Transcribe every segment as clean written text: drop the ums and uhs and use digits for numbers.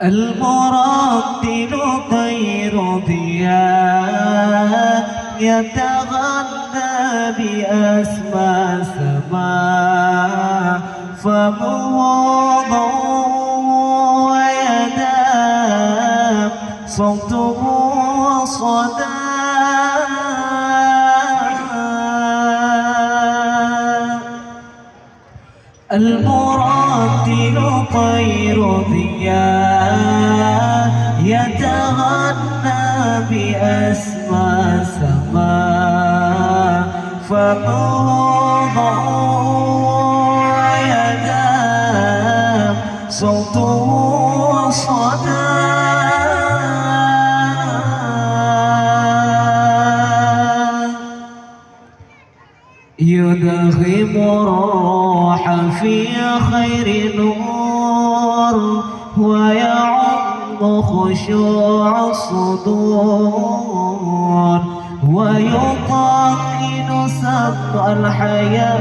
المرتل غير ضياء يتغنى بأسمى سماء فمه ضوء ويداه صوته صدى المرتل طير ضياء يتغنى بأسمى سماء فمه يداه صوته صدى يدغم روح في خير نور ويعم خشوع الصدور ويطمئن سمع الحياة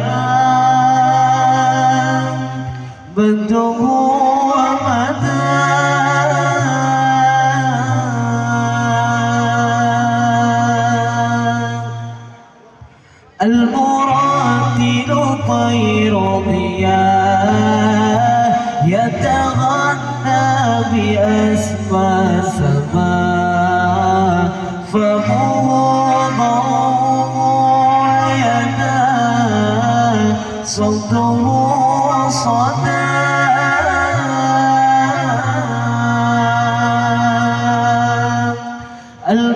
بده ومدى المرتل طير ضياء يتغنى بأسمى سماء فمه ضوء يداه صوته صدى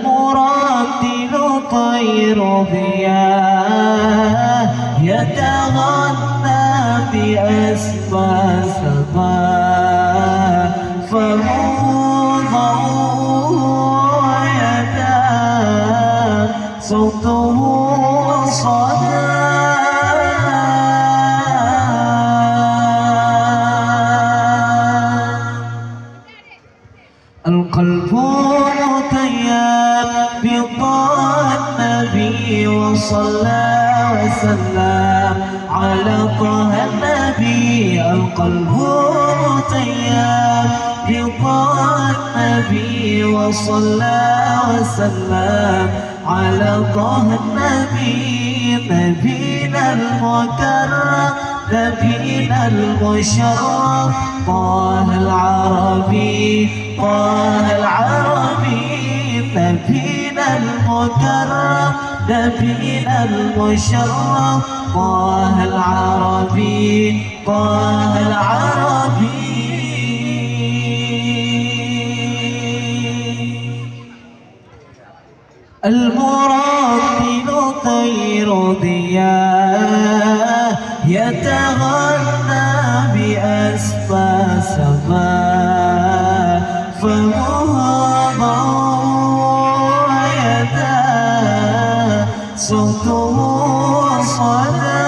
المرتل طير ضياء يتغنى بأسمى سماء فمه ضوء يداه صوته صدى القلب متيم بطاعة النبي وصلى وسلم على طه النبي القلب متيم بطاعة النبي وصلى وسلم على طه النبي نبينا المكرم نبينا المشرف طه العربي طه العربي نبينا المكرم نبينا المشرف طه العربي طه العربي المرتل طير ضياء يتغنى بأسمى سماء فمه ضوء يداه صوته صدى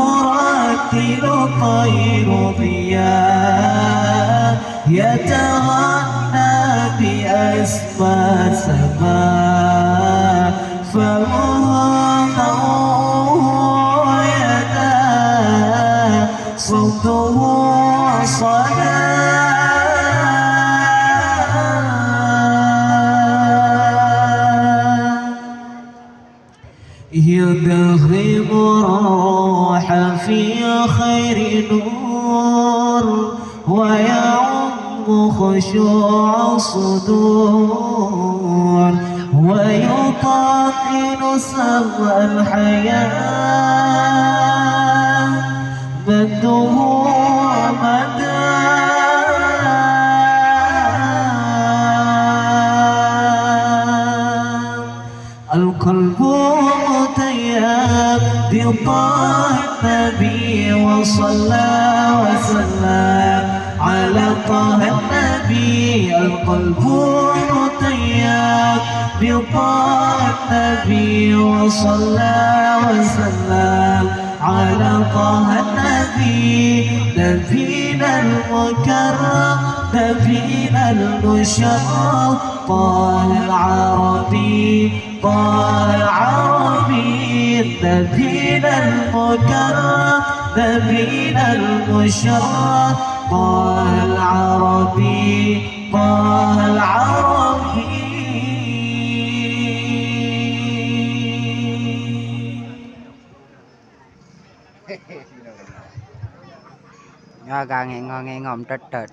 المرتل طير ضياء يتغنى بأسمى سماء فمه ضوء يداه صوته صدى يدغم روح في خير نور ويعم خشوع الصدور ويطمئن سمع الحياة بده ومدى القلب متيم بطاعة النبي وصلى وسلم على طه النبي القلب متيم بطاعة النبي وصلى وسلم على طه النبي نبينا المكرم نبينا المشرف طه العربي طه العربي نبينا المكرم نبينا المشرف طه العربي طه العربي. Gà nghe ngon trật trật.